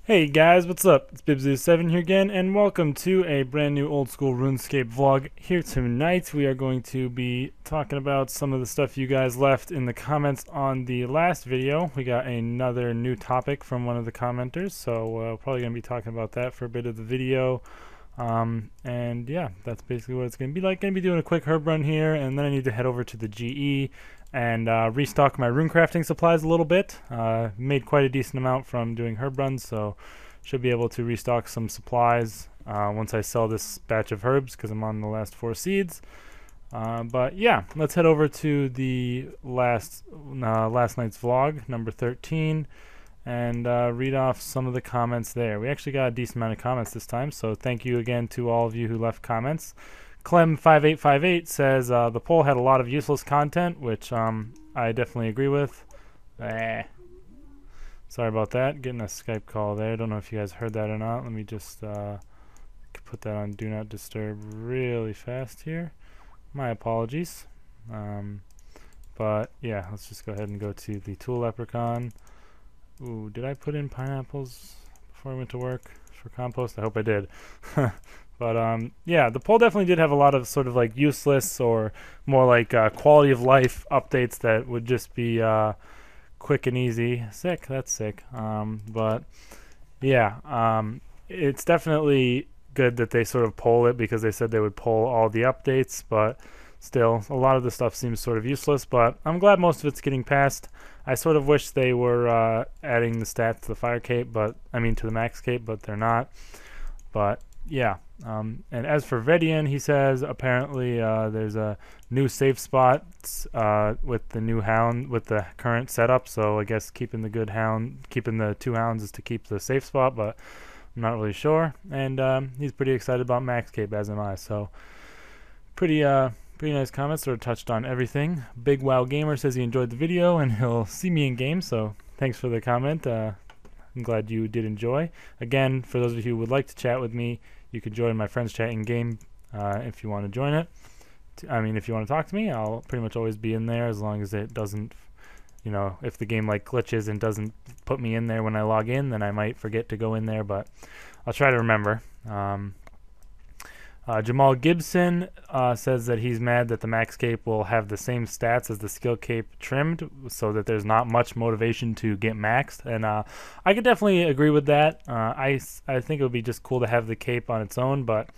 Hey guys, what's up? It's Bibsy7 here again, and welcome to a brand new old school RuneScape vlog. Here tonight, we are going to be talking about some of the stuff you guys left in the comments on the last video. We got another new topic from one of the commenters, so we're probably going to be talking about that for a bit of the video. And yeah, that's basically what it's going to be like. Going to be doing a quick herb run here, and then I need to head over to the GE and restock my rune crafting supplies a little bit. Made quite a decent amount from doing herb runs, so should be able to restock some supplies once I sell this batch of herbs because I'm on the last 4 seeds. But yeah, let's head over to the last night's vlog, number 13, and read off some of the comments there. We actually got a decent amount of comments this time, so thank you again to all of you who left comments. Clem5858 says the poll had a lot of useless content, which I definitely agree with. Sorry about that. Getting a Skype call there. Don't know if you guys heard that or not. Let me just put that on Do Not Disturb really fast here. My apologies. But yeah, let's just go ahead and go to the Tool Leprechaun. Ooh, did I put in pineapples before I went to work for compost? I hope I did. But yeah, the poll definitely did have a lot of sort of like useless or more like quality of life updates that would just be quick and easy. Sick, that's sick. But yeah, it's definitely good that they sort of poll it because they said they would poll all the updates, but still, a lot of the stuff seems sort of useless, but I'm glad most of it's getting passed. I sort of wish they were adding the stats to the fire cape, but I mean to the max cape, but they're not. But yeah, and as for Vedian, he says apparently there's a new safe spot with the new hound with the current setup. So I guess keeping the 2 hounds is to keep the safe spot, but I'm not really sure. And he's pretty excited about Max Cape, as am I. So pretty nice comments. Sort of touched on everything. Big Wow Gamer says he enjoyed the video and he'll see me in game. So thanks for the comment. I'm glad you did enjoy. Again, for those of you who would like to chat with me, you can join my friends chat in game if you want to join it. I mean, if you want to talk to me, I'll pretty much always be in there as long as it doesn't, if the game like glitches and doesn't put me in there when I log in, then I might forget to go in there, but I'll try to remember. Jamal Gibson says that he's mad that the max cape will have the same stats as the skill cape trimmed, so that there's not much motivation to get maxed. And I could definitely agree with that. I think it would be just cool to have the cape on its own, but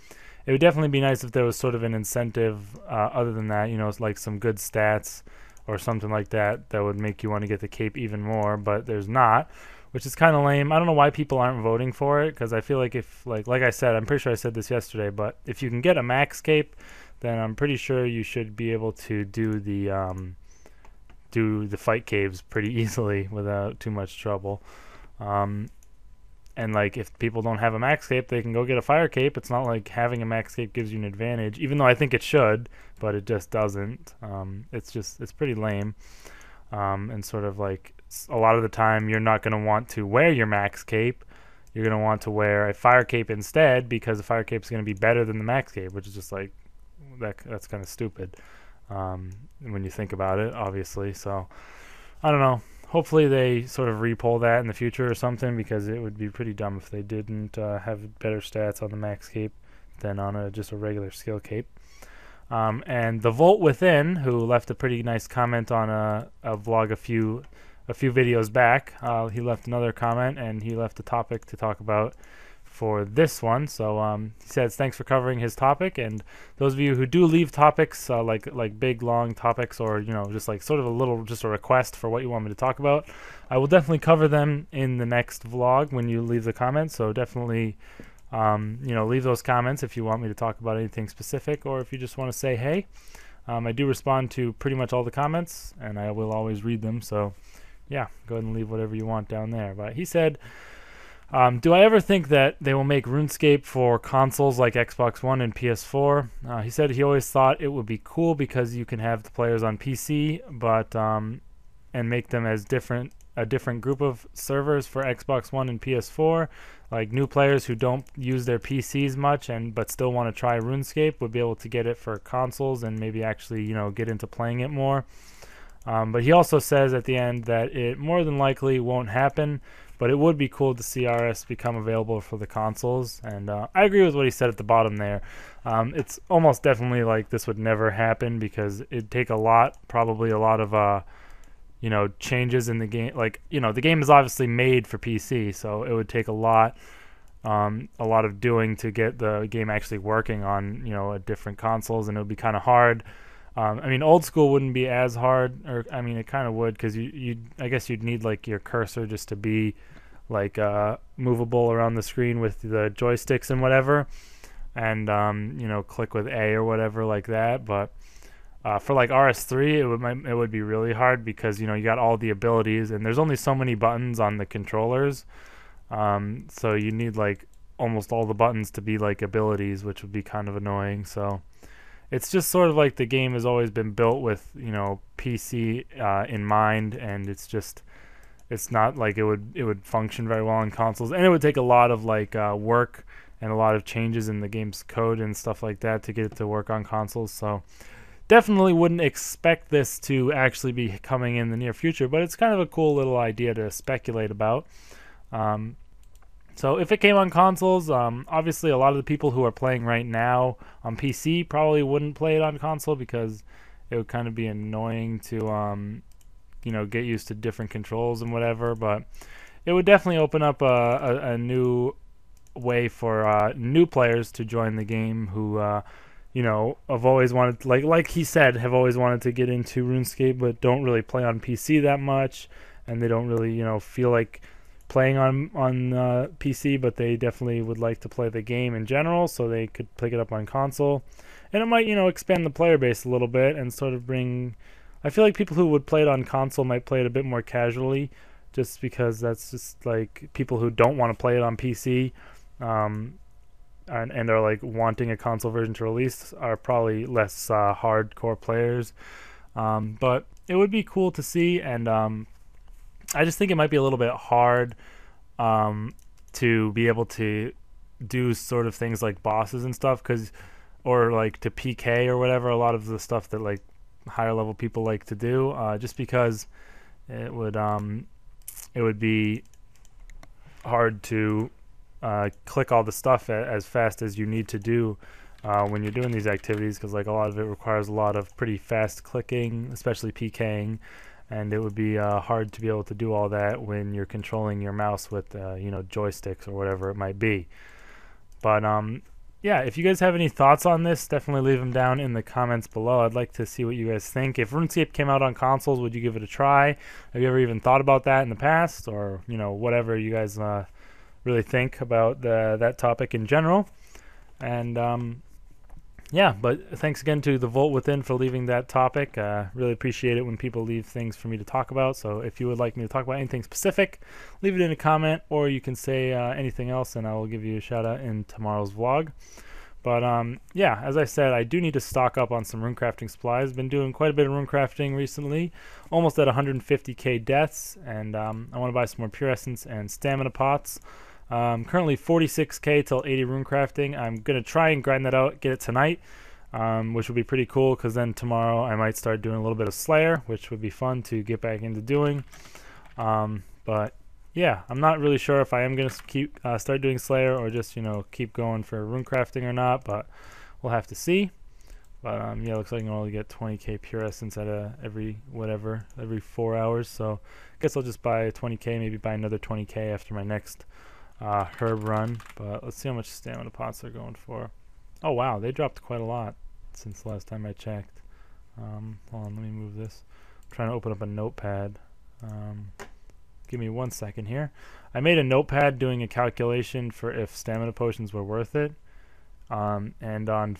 it would definitely be nice if there was sort of an incentive other than that. It's like some good stats or something like that that would make you want to get the cape even more, but there's not, which is kind of lame. I don't know why people aren't voting for it, because I feel like if, like I said, I'm pretty sure I said this yesterday, but if you can get a max cape, then I'm pretty sure you should be able to do the fight caves pretty easily without too much trouble. And like if people don't have a max cape, they can go get a fire cape. It's not like having a max cape gives you an advantage, even though I think it should, but it just doesn't. It's pretty lame. And sort of like a lot of the time you're not going to want to wear your max cape. You're going to want to wear a fire cape instead, because the fire cape is going to be better than the max cape, which is just like that's kind of stupid when you think about it, obviously. So I don't know. Hopefully they sort of repoll that in the future or something, because it would be pretty dumb if they didn't have better stats on the max cape than on just a regular skill cape. And the Volt Within, who left a pretty nice comment on a vlog a few videos back, he left another comment and he left a topic to talk about for this one. So he says thanks for covering his topic, and those of you who do leave topics like big long topics, or just like sort of a request for what you want me to talk about, I will definitely cover them in the next vlog when you leave the comments. So definitely leave those comments if you want me to talk about anything specific, or if you just want to say hey. I do respond to pretty much all the comments, and I will always read them. So yeah, go ahead and leave whatever you want down there. But he said, do I ever think that they will make RuneScape for consoles like Xbox One and PS4? He said he always thought it would be cool because you can have the players on PC, but and make them as a different group of servers for Xbox One and PS4. Like new players who don't use their PCs much but still want to try RuneScape would be able to get it for consoles and maybe actually get into playing it more. But he also says at the end that it more than likely won't happen, But it would be cool to see RS become available for the consoles. And I agree with what he said at the bottom there. It's almost definitely like this would never happen because it'd take probably a lot of changes in the game. Like, the game is obviously made for PC, so it would take a lot of doing to get the game actually working on, different consoles, and it would be kind of hard. Old school wouldn't be as hard, or it kind of would, because I guess you'd need like your cursor just to be like movable around the screen with the joysticks and whatever, and click with A or whatever like that. But for like RS3, it would be really hard because you got all the abilities, and there's only so many buttons on the controllers, so you need like almost all the buttons to be like abilities, which would be kind of annoying. So it's just sort of like the game has always been built with PC in mind, and it's not like it would function very well on consoles, and it would take a lot of like work and a lot of changes in the game's code and stuff like that to get it to work on consoles. So definitely wouldn't expect this to actually be coming in the near future, but it's kind of a cool little idea to speculate about. So if it came on consoles, obviously a lot of the people who are playing right now on PC probably wouldn't play it on console because it would kind of be annoying to get used to different controls and whatever. But it would definitely open up a new way for new players to join the game who have always wanted, like he said, have always wanted to get into RuneScape but don't really play on PC that much, and they don't really feel like playing on PC, but they definitely would like to play the game in general, so they could pick it up on console. And it might expand the player base a little bit and sort of bring, I feel like people who would play it on console might play it a bit more casually, just because that's just like people who don't want to play it on PC and are like wanting a console version to release are probably less hardcore players. But it would be cool to see, and I just think it might be a little bit hard to be able to do sort of things like bosses and stuff, or like to PK or whatever, a lot of the stuff that like higher level people like to do, just because it would be hard to click all the stuff as fast as you need to do when you're doing these activities, because like a lot of it requires a lot of pretty fast clicking, especially PKing. And it would be hard to be able to do all that when you're controlling your mouse with joysticks or whatever it might be. But yeah, if you guys have any thoughts on this, definitely leave them down in the comments below. I'd like to see what you guys think. If RuneScape came out on consoles, would you give it a try? Have you ever even thought about that in the past, or whatever you guys really think about that topic in general? And yeah, but thanks again to The Volt Within for leaving that topic. Really appreciate it when people leave things for me to talk about. So if you would like me to talk about anything specific, leave it in a comment, or you can say anything else, and I will give you a shout out in tomorrow's vlog. But yeah, as I said, I do need to stock up on some runecrafting supplies. Been doing quite a bit of runecrafting recently, almost at 150k deaths, and I want to buy some more pure essence and stamina pots. Currently 46k till 80 runecrafting. I'm going to try and grind that out, get it tonight, which would be pretty cool, because then tomorrow I might start doing a little bit of Slayer, which would be fun to get back into doing. But yeah, I'm not really sure if I am going to keep start doing Slayer or just keep going for runecrafting or not, but we'll have to see. But yeah, looks like I can only get 20k pure essence at every 4 hours, so I guess I'll just buy 20k, maybe buy another 20k after my next herb run. But let's see how much stamina pots they're going for. Oh wow, they dropped quite a lot since the last time I checked. Hold on, let me move this. I'm trying to open up a notepad. Give me 1 second here. I made a notepad doing a calculation for if stamina potions were worth it. And on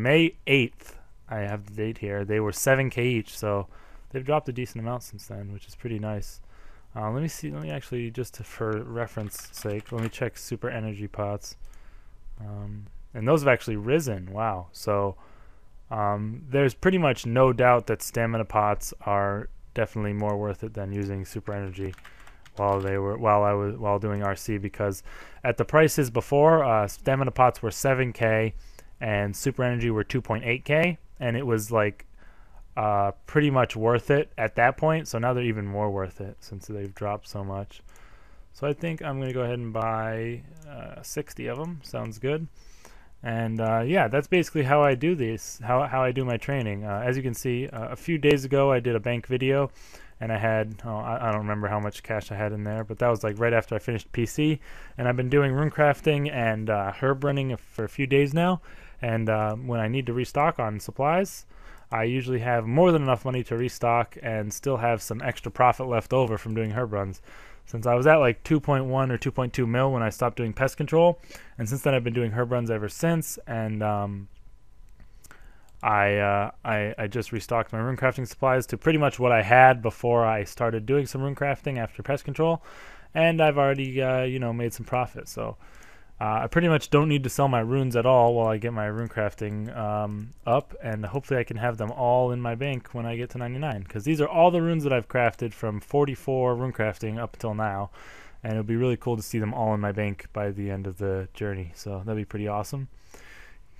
May 8th, I have the date here, they were 7k each, so they've dropped a decent amount since then, which is pretty nice. Let me actually, just for reference sake, let me check super energy pots. And those have actually risen. Wow. So there's pretty much no doubt that stamina pots are definitely more worth it than using super energy while doing RC, because at the prices before, stamina pots were 7k and super energy were 2.8k, and it was like pretty much worth it at that point. So now they're even more worth it since they've dropped so much. So I think I'm going to go ahead and buy 60 of them. Sounds good. And yeah, that's basically how I do this, how I do my training. As you can see, a few days ago I did a bank video, and I had, I don't remember how much cash I had in there, but that was like right after I finished PC. And I've been doing runecrafting and herb running for a few days now. And when I need to restock on supplies, I usually have more than enough money to restock and still have some extra profit left over from doing herb runs. Since I was at like 2.1 or 2.2 mil when I stopped doing pest control, and since then I've been doing herb runs ever since. And I just restocked my runecrafting supplies to pretty much what I had before I started doing some runecrafting after pest control, and I've already made some profit. So I pretty much don't need to sell my runes at all while I get my runecrafting up, and hopefully I can have them all in my bank when I get to 99, because these are all the runes that I've crafted from 44 runecrafting up until now, and it'll be really cool to see them all in my bank by the end of the journey. So that'd be pretty awesome.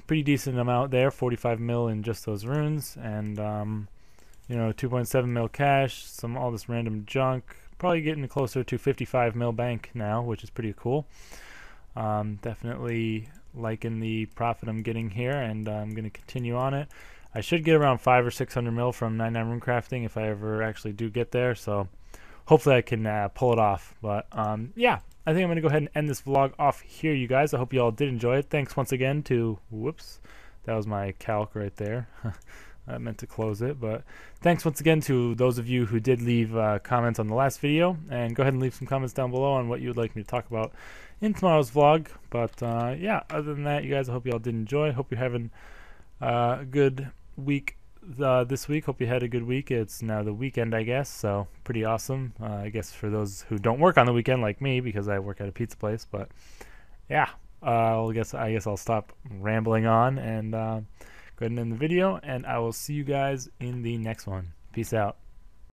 Pretty decent amount there, 45 mil in just those runes, and 2.7 mil cash, all this random junk. Probably getting closer to 55 mil bank now, which is pretty cool. Definitely liking the profit I'm getting here, and I'm going to continue on it. I should get around 500 or 600 mil from 99 runecrafting if I ever actually do get there, so hopefully I can pull it off. But yeah, I think I'm going to go ahead and end this vlog off here, you guys. I hope you all did enjoy it. Thanks once again to, whoops, that was my calc right there. I meant to close it, but thanks once again to those of you who did leave comments on the last video, and go ahead and leave some comments down below on what you would like me to talk about in tomorrow's vlog. But yeah, other than that, you guys, I hope you all did enjoy. Hope you're having a good week this week. Hope you had a good week. It's now the weekend, I guess, so pretty awesome. I guess for those who don't work on the weekend like me, because I work at a pizza place. But yeah, I guess I'll stop rambling on and go ahead and end the video, and I will see you guys in the next one. Peace out.